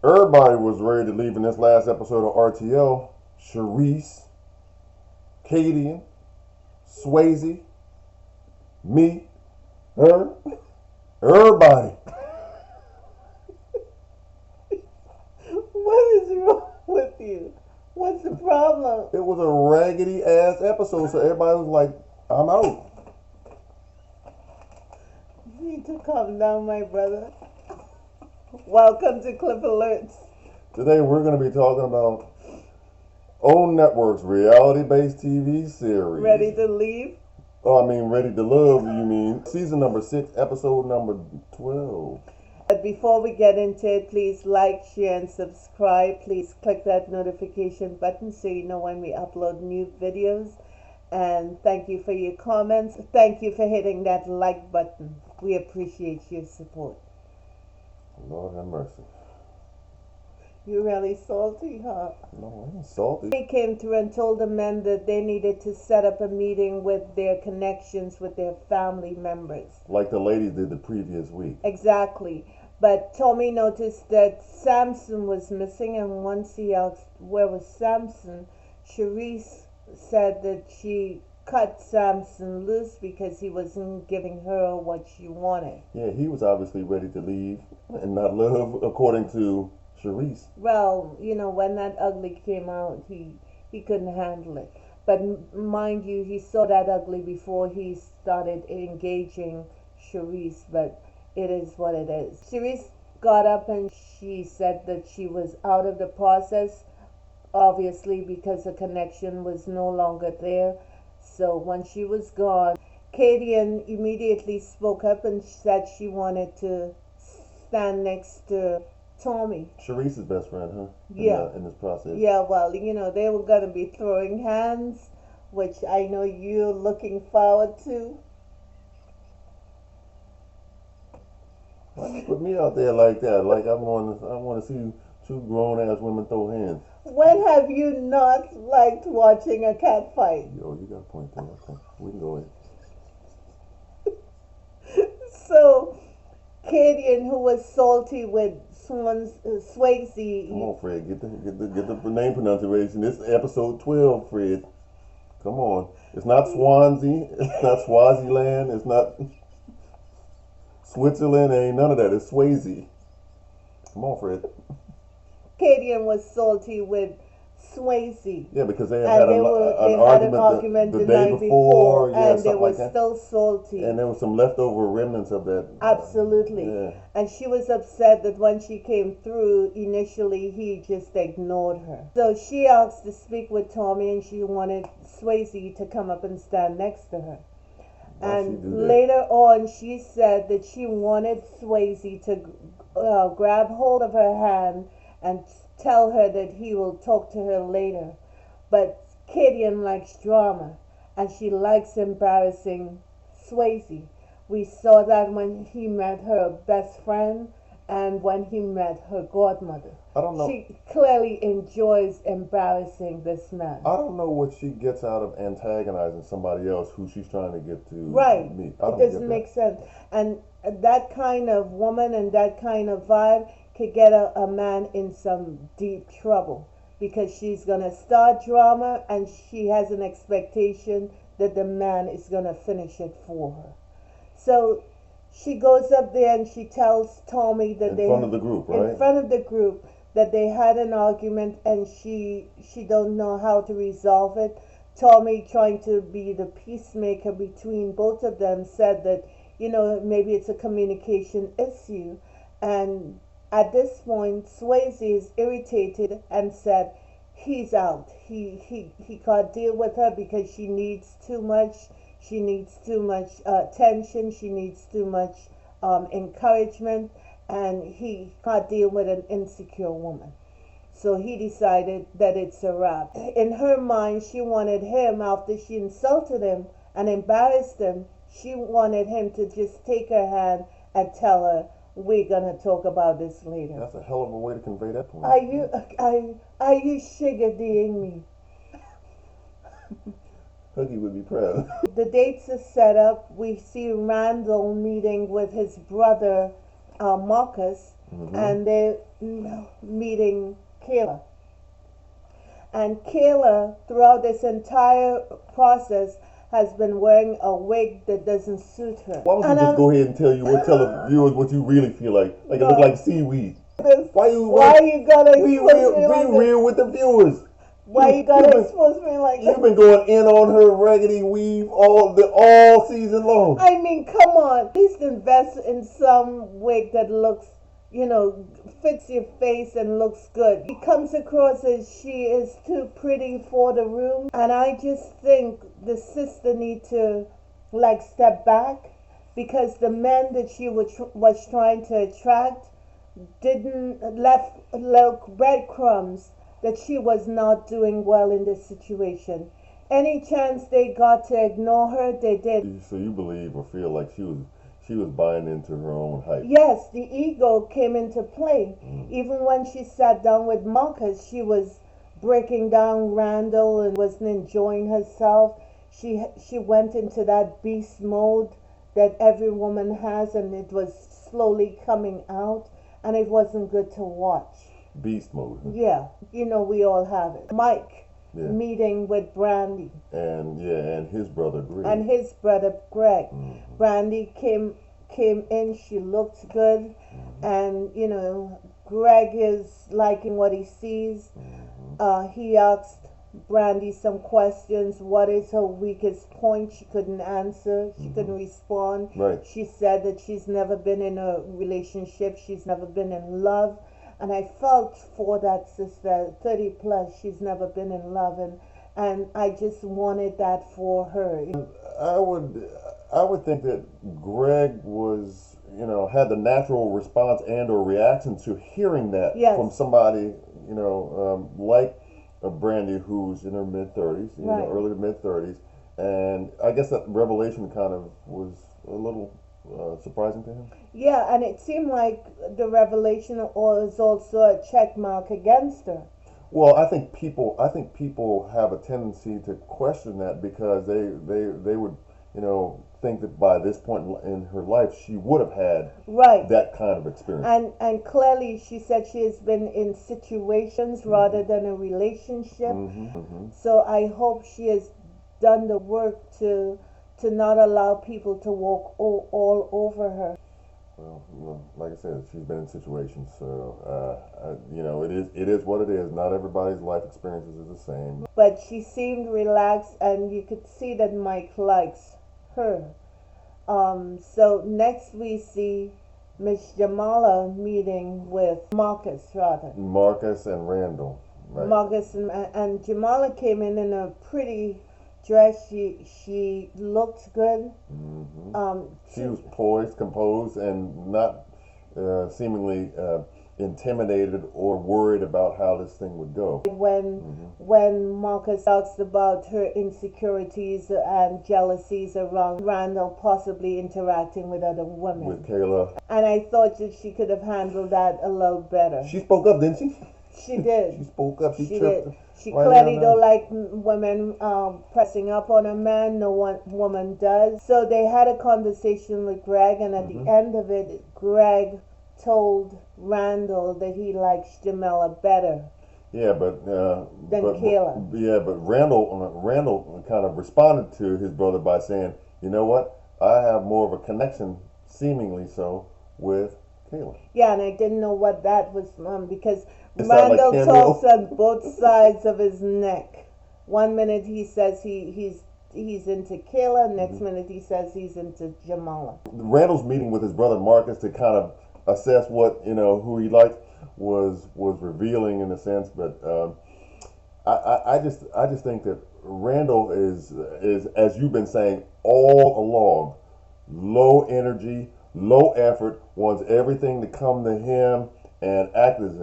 Everybody was ready to leave in this last episode of RTL. Sharice, Katie, Swayze, me, her, everybody. What is wrong with you? What's the problem? It was a raggedy ass episode, so everybody was like, I'm out. You need to calm down, my brother. Welcome to Clip Alerts. Today we're going to be talking about OWN Network's reality-based TV series. Ready to leave? Oh, I mean, Ready to Love, you mean. Season number 6, episode number 12. But before we get into it, please like, share, and subscribe. Please click that notification button so you know when we upload new videos. And thank you for your comments. Thank you for hitting that like button. We appreciate your support. Lord have mercy. You're really salty, huh? No, I ain't salty. They came through and told the men that they needed to set up a meeting with their connections with their family members. Like the ladies did the previous week. Exactly. But Tommy noticed that Samson was missing, and once he asked where was Samson, Sharice said that she cut Samson loose because he wasn't giving her what she wanted. Yeah, he was obviously ready to leave and not love, according to Sharice. Well, you know, when that ugly came out, he couldn't handle it. But mind you, he saw that ugly before he started engaging Sharice, but it is what it is. Sharice got up and she said that she was out of the process, obviously because the connection was no longer there. So when she was gone, Kadian immediately spoke up and said she wanted to stand next to Tommy. Sharice's best friend, huh? Yeah. In this process. Yeah, well, you know, they were going to be throwing hands, which I know you're looking forward to. Why you put me out there like that? Like I want to see two grown ass women throw hands. When have you not liked watching a cat fight? Yo, you got a point there. Okay, we can go ahead. So, Kadian, who was salty with Swayze. Come on, Fred. Get the name pronunciation. This is episode 12, Fred. Come on. It's not Swansea. It's not Swaziland. It's not Switzerland. Ain't none of that. It's Swayze. Come on, Fred. Kadian was salty with Swayze. Yeah, because they And had they had an argument the the day night before, yeah, and they something were like that. still salty. And there was some leftover remnants of that. Absolutely. Yeah. And she was upset that when she came through, initially he just ignored her. So she asked to speak with Tommy, and she wanted Swayze to come up and stand next to her. And later on, she said that she wanted Swayze to grab hold of her hand and tell her that he will talk to her later. But Kadian likes drama, and she likes embarrassing Swayze. We saw that when he met her best friend and when he met her godmother. I don't know. She clearly enjoys embarrassing this man. I don't know what she gets out of antagonizing somebody else who she's trying to get to Right. meet. It doesn't make sense. And that kind of woman and that kind of vibe could get a man in some deep trouble, because she's going to start drama and she has an expectation that the man is going to finish it for her. So she goes up there and she tells Tommy that in front of the group, right? In front of the group, that they had an argument and she don't know how to resolve it. Tommy, trying to be the peacemaker between both of them, said that, you know, maybe it's a communication issue. And at this point, Swayze is irritated and said he's out. He can't deal with her because she needs too much. She needs too much attention. She needs too much encouragement. And he can't deal with an insecure woman. So he decided that it's a wrap. In her mind, she wanted him, after she insulted him and embarrassed him, she wanted him to just take her hand and tell her, we're gonna talk about this later. That's a hell of a way to convey that point. Are you sugar-daddying me? Huggy would be proud. The dates are set up. We see Randall meeting with his brother Marcus, and meeting Kayla. And Kayla, throughout this entire process, has been wearing a wig that doesn't suit her. Why don't you just go ahead and tell the viewers what you really feel like? Like it look like seaweed. Why you gotta be expose me like be real with the viewers? Why you gotta expose me like You've been going in on her raggedy weave all season long. I mean, come on. At least invest in some wig that looks, fits your face and looks good. She comes across as she is too pretty for the room, and I just think the sister need to step back, because the men that she was trying to attract didn't left breadcrumbs that she was not doing well in this situation. Any chance they got to ignore her, they did. So you believe or feel like she was buying into her own hype? Yes, the ego came into play. Even when she sat down with Marcus, she was breaking down Randall and wasn't enjoying herself. She went into that beast mode that every woman has, and it was slowly coming out, and it wasn't good to watch. Beast mode. Yeah, we all have it. Mike meeting with Brandy. And his brother Greg. Brandy came in, she looked good, and Greg is liking what he sees. He asked Brandy some questions. What is her weakest point? She couldn't answer. She couldn't respond. Right. She said that she's never been in a relationship. She's never been in love. And I felt for that sister, 30 plus, she's never been in love, and I just wanted that for her. I would think that Greg was, had the natural response and or reaction to hearing that from somebody, like Brandy, who's in her mid-30s, early to mid-30s, and I guess that revelation kind of was a little surprising to him. Yeah, and it seemed like the revelation was also a check mark against her. Well, I think people have a tendency to question that, because they would think that by this point in her life she would have had that kind of experience. And clearly she said she has been in situations rather than a relationship. So I hope she has done the work to not allow people to walk all over her. Well, like I said, she's been in situations, so it is what it is. Not everybody's life experiences is the same. But she seemed relaxed, and you could see that Mike likes her. So next we see Miss Jamala meeting with Marcus and Randall. Right. Marcus and Jamala came in a pretty dress. She looked good. She was poised, composed, and not seemingly intimidated or worried about how this thing would go. When Marcus asked about her insecurities and jealousies around Randall possibly interacting with other women. With Kayla. And I thought that she could have handled that a little better. She spoke up, didn't she? She did. She spoke up. She tripped. Did. She clearly don't like women pressing up on a man. No woman does. So they had a conversation with Greg, and at the end of it, Greg told Randall that he likes Jamala better. Yeah, but than Kayla. But Randall kind of responded to his brother by saying, "You know what? I have more of a connection, seemingly so, with Kayla." Yeah, and I didn't know what that was because Randall talks on both sides of his neck. One minute he says he's into Kayla, next minute he says he's into Jamala. Randall's meeting with his brother Marcus to kind of assess what who he liked was revealing in a sense, but I just think that Randall is as you've been saying all along, low energy, low effort, wants everything to come to him and acted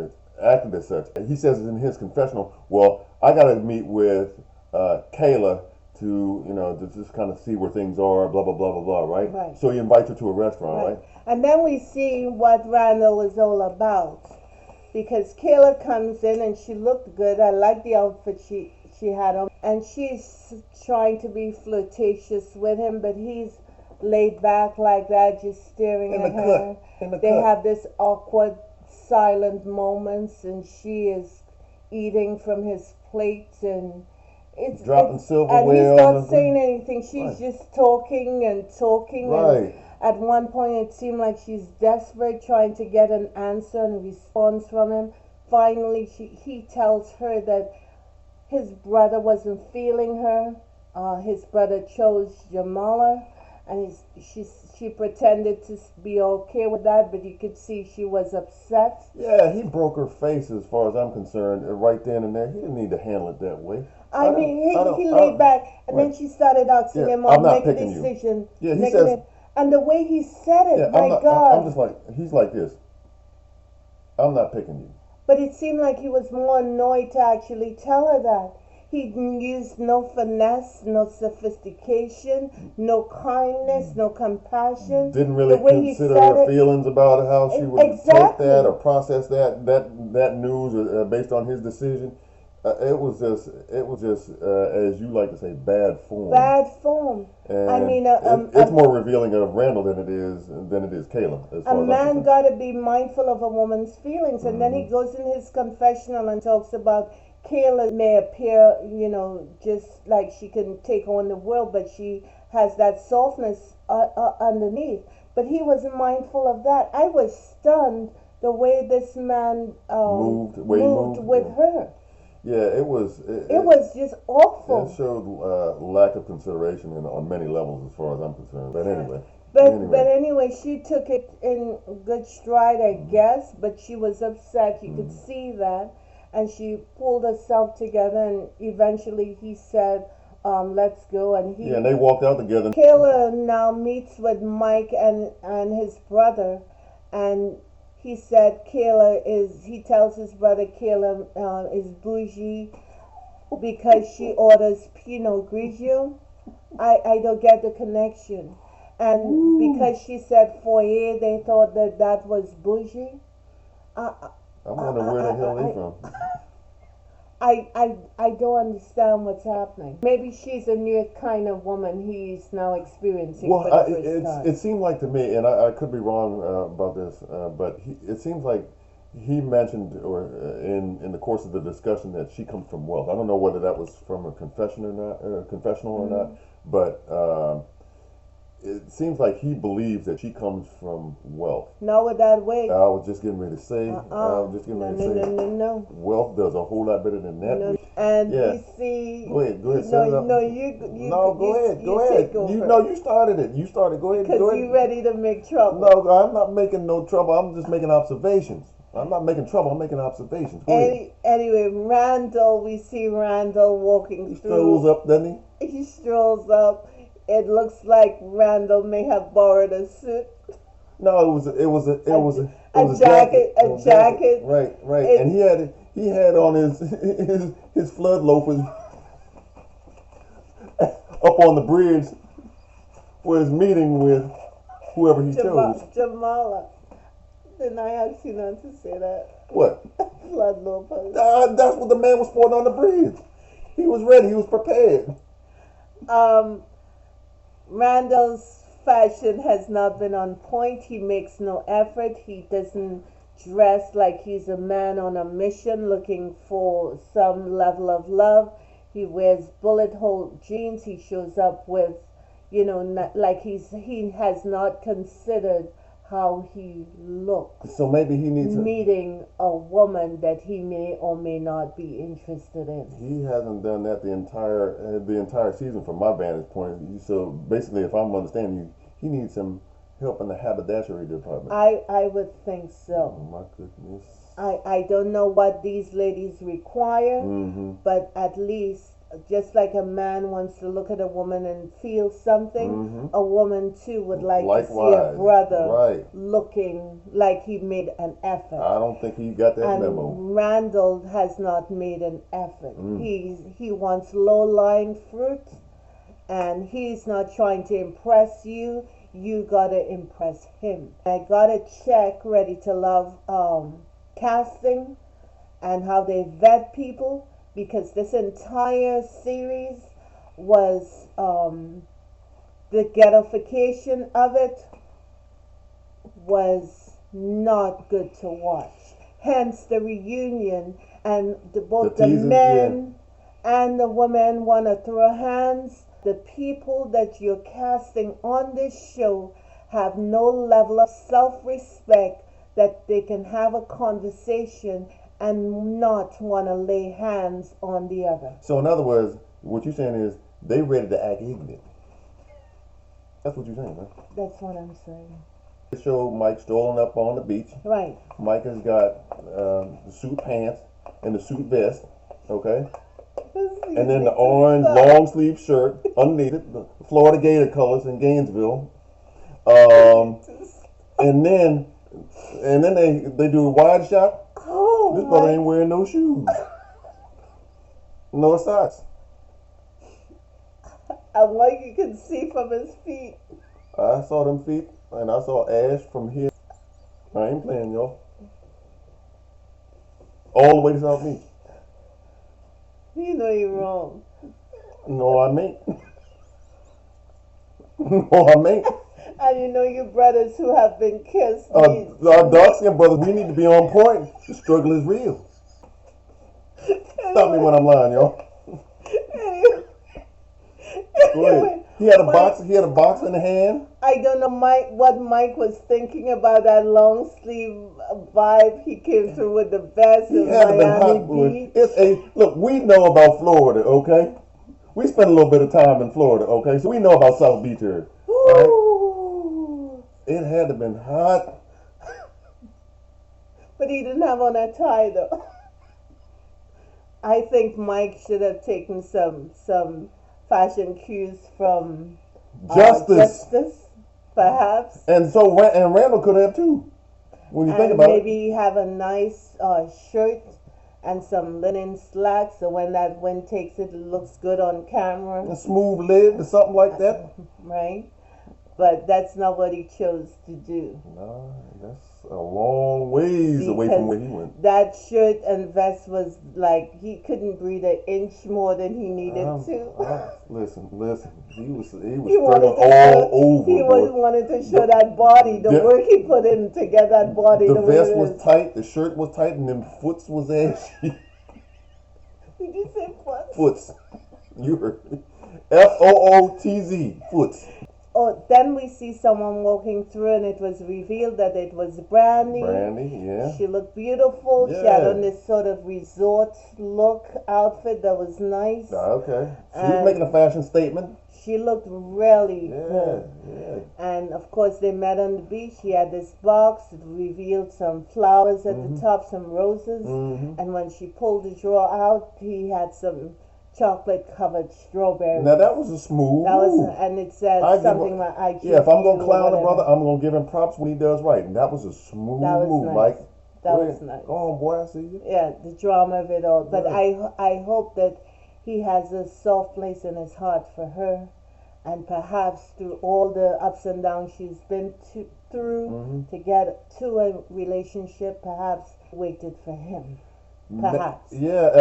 as such. He says in his confessional, well, I got to meet with Kayla to just kind of see where things are, blah, blah, blah, blah, blah, right? So he invites her to a restaurant, right? And then we see what Randall is all about. Because Kayla comes in and she looked good. I like the outfit she had on. And she's trying to be flirtatious with him, but he's laid back like that, just staring at her. They have this awkward silent moments, and she is eating from his plate, and dropping it's and silverware he's on not the saying ground. anything. She's Right. just talking and talking, and Right. at one point it seemed like she's desperate, trying to get an answer and response from him. Finally, he tells her that his brother wasn't feeling her. His brother chose Jamala, and she pretended to be okay with that, but you could see she was upset. Yeah, he broke her face as far as I'm concerned, right then and there. He didn't need to handle it that way. I mean, he I laid don't, back, and then right. she started asking Yeah, him, I'm not make a picking you. decision. Yeah, he Make says, it, and the way he said it, yeah, my I'm God. just like, he's like this. I'm not picking you. But it seemed like he was more annoyed to actually tell her that. He used no finesse, no sophistication, no kindness, no compassion. Didn't The really way he consider said her it, feelings about how she would take exactly. that or process that news based on his decision. It was just as you like to say, bad form. Bad form. I And mean, it's more revealing of Randall than it is Kayla, as a far as I'm man concerned. got to be mindful of a woman's feelings, and then he Mm-hmm. goes in his confessional and talks about Kayla may appear, just like she can take on the world, but she has that softness underneath. But he was mindful of that. I was stunned the way this man moved with Yeah. her. Yeah, It was just it awful. showed lack of consideration on many levels, as far as I'm concerned. But anyway, But anyway, she took it in good stride, I guess. But she was upset. You could see that, and she pulled herself together. And eventually, he said, "Let's go." And yeah, and they walked out together. Kayla now meets with Mike and his brother, and he said Kayla is. He tells his brother Kayla is bougie because she orders Pinot Grigio. I don't get the connection. And because she said foyer, they thought that that was bougie. I, I wonder where the hell they I, from. I don't understand what's happening. Maybe she's a new kind of woman he's now experiencing Well, for the first time. it seemed like to me, and I could be wrong about this, but it seems like he mentioned, or in the course of the discussion, that she comes from wealth. I don't know whether that was from a confessional or not, but it seems like he believes that she comes from wealth. No, with that way. I was just getting ready to say, No, no, no, no, no. wealth does a whole lot better than that. No. And Yeah. we see. Go ahead, set it No, up. no, you. No, go ahead, go ahead. Take over. You know, you started it. You started. Go ahead, Because go ahead. you ready to make trouble. No, I'm not making no trouble. I'm just making observations. I'm not making trouble. I'm making observations. Go ahead. Anyway, Randall, we see Randall walking He through. strolls up, doesn't he? He strolls up. It looks like Randall may have borrowed a suit. No, it was a jacket. A jacket. Right. It- And he had on his flood loafers up on the bridge for his meeting with whoever he chose. Jamala. Didn't I ask you not to say that? What? Flood Lopez. That's what the man was sporting on the bridge. He was ready. He was prepared. Randall's fashion has not been on point. He makes no effort. He doesn't dress like he's a man on a mission looking for some level of love. He wears bullet hole jeans. He shows up with, not, like he has not considered how he looks. So maybe he needs Meeting a woman that he may or may not be interested in. He hasn't done that the entire season from my vantage point. So basically, if I'm understanding you, he needs some help in the haberdashery department. I would think Oh so. my goodness. I don't know what these ladies require, but at least, just like a man wants to look at a woman and feel something, a woman too would like to see a brother looking like he made an effort. I don't think he got that And memo. Randall has not made an effort. He wants low-lying fruit, and he's not trying to impress you. You gotta impress him. I got a check Ready to Love casting and how they vet people, because this entire series was the ghettoification of it was not good to watch. hence the reunion, and both the teasers, yeah. men and the women want to throw hands. The people that you're casting on this show have no level of self-respect that they can have a conversation and not want to lay hands on the other. So in other words, what you're saying is they ready to act ignorant. That's what you're saying, right? That's what I'm saying. They show Mike strolling up on the beach. Right. Mike has got the suit pants and the suit vest, okay? And then the orange long sleeve shirt underneath it, the Florida Gator colors in Gainesville. And then they do a wide shot. Oh, This brother ain't wearing no shoes, no socks. And what you can see from his feet. I saw them feet, and I saw ash from here. I ain't playing, y'all. All the way to South Beach. You know you're wrong. No, I ain't. No, I ain't. And you know your brothers who have been kissed. Our dark skinned brothers, we need to be on point. The struggle is real. Stop me when I'm lying, y'all. Go ahead. He had a box. He had a box in the hand. I don't know what Mike was thinking about that long sleeve vibe he came through with the vest He in had to been Miami hot, boy. Beach. It's a look. We know about Florida, okay? We spent a little bit of time in Florida, okay? So we know about South Beach here. Right? Ooh. It had to been hot. But he didn't have on a tie though. I think Mike should have taken some fashion cues from Justice, perhaps. And so and Randall could have too. When you think about maybe have a nice shirt and some linen slacks, so when that wind takes it, it looks good on camera. A smooth lid or something like that. Right? But that's not what he chose to do. No, that's a long ways away from where he went. That shirt and vest was like he couldn't breathe an inch more than he needed to. Listen. He was struggling all over. He wanted to show that body, the work he put in to get that body. The vest was tight, the shirt was tight, and them foots was ashy. Did you say foots? Foots. You heard me. Footz. Foots. Oh, then we see someone walking through, and it was revealed that it was Brandy. Brandy, yeah. She looked beautiful. Yeah. She had on this sort of resort look outfit that was nice. Okay. She was making a fashion statement. She looked really good. Yeah. And of course, they met on the beach. He had this box. It revealed some flowers at the top, some roses. And when she pulled the drawer out, he had some chocolate-covered strawberries. Now that was a smooth move. And it said something like I. Yeah, if I'm gonna clown a brother, I'm gonna give him props when he does right, and that was a smooth move, nice. Mike. That was nice. Go on, boy, I see you. Yeah, the drama of it all. But Yeah. I hope that he has a soft place in his heart for her, and perhaps through all the ups and downs she's been through to get to a relationship, perhaps waited for him. Perhaps. Yeah,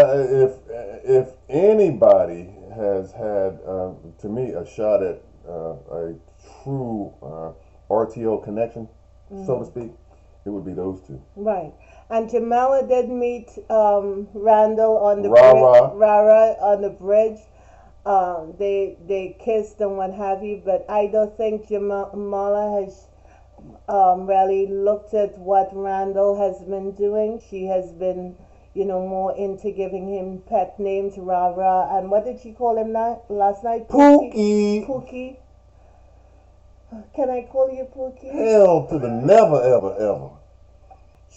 if anybody has had, to me, a shot at a true RTO connection, so to speak, it would be those two. Right. And Jamala did meet Randall on the Rara on the bridge. They kissed and what have you, but I don't think Jamala has really looked at what Randall has been doing. She has been, more into giving him pet names, Rara, and what did she call him last night? Pookie. Pookie. Can I call you Pookie? Hell to the never, ever, ever.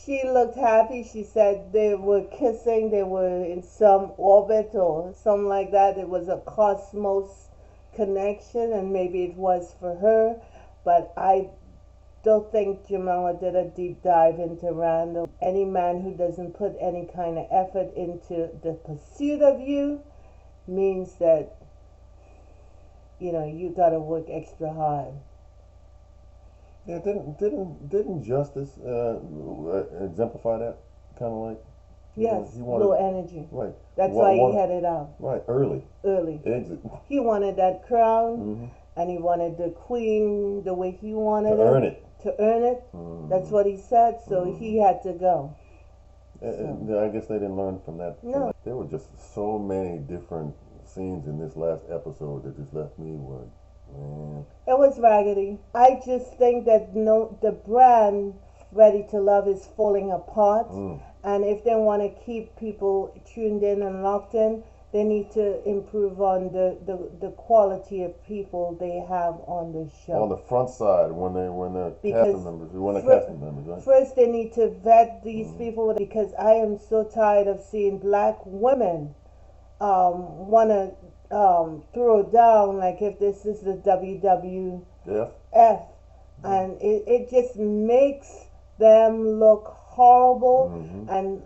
She looked happy. She said they were kissing. They were in some orbit or something like that. It was a cosmos connection, and maybe it was for her. But I don't think Jamala did a deep dive into Randall. Any man who doesn't put any kind of effort into the pursuit of you means that, you got to work extra hard. Yeah, didn't Justice exemplify that? Kind of like. Yes, he wanted, low energy. Right. That's why he headed out. Right, early. Exit. He wanted that crown, and he wanted the queen the way he wanted to earn it. To earn it. That's what he said, so he had to go. And I guess they didn't learn from that. No. There were just so many different scenes in this last episode that just left me with, man. It was raggedy. I just think that the brand Ready to Love is falling apart. And if they want to keep people tuned in and locked in, they need to improve on the quality of people they have on the show. On the front side, when they're casting members, right? First, they need to vet these people, because I am so tired of seeing black women want to throw down like if this is the WWF, and it just makes them look horrible. And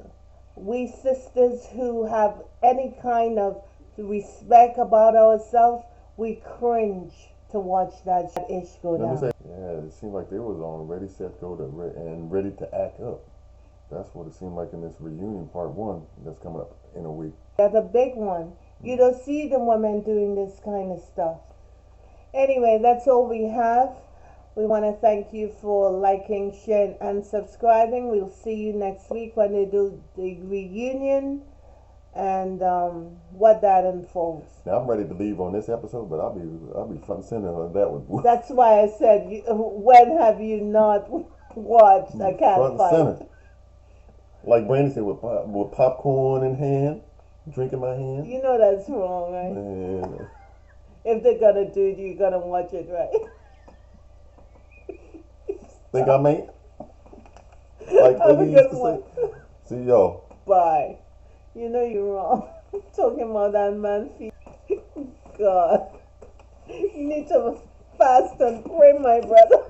we sisters who have any kind of respect about ourselves, we cringe to watch that ish go down. Yeah, it seemed like they was on ready, set, go to and ready to act up. That's what it seemed like in this reunion part 1 that's coming up in a week. Yeah, the big one. You don't see the women doing this kind of stuff. Anyway, that's all we have. We want to thank you for liking, sharing, and subscribing. We'll see you next week when they do the reunion and what that unfolds. Now I'm ready to leave on this episode, but I'll be front and center on that one. That's why I said, when have you not watched a cat front fight? and center. Like Brandy said, with popcorn in hand, drink in my hand. You know that's wrong, right? Man. If they're gonna do it, you're gonna watch it, right? Think I may? Like Iggy used to say. See y'all. Bye. You know you're wrong. Talking about that man feet. God. You need to fast and pray, my brother.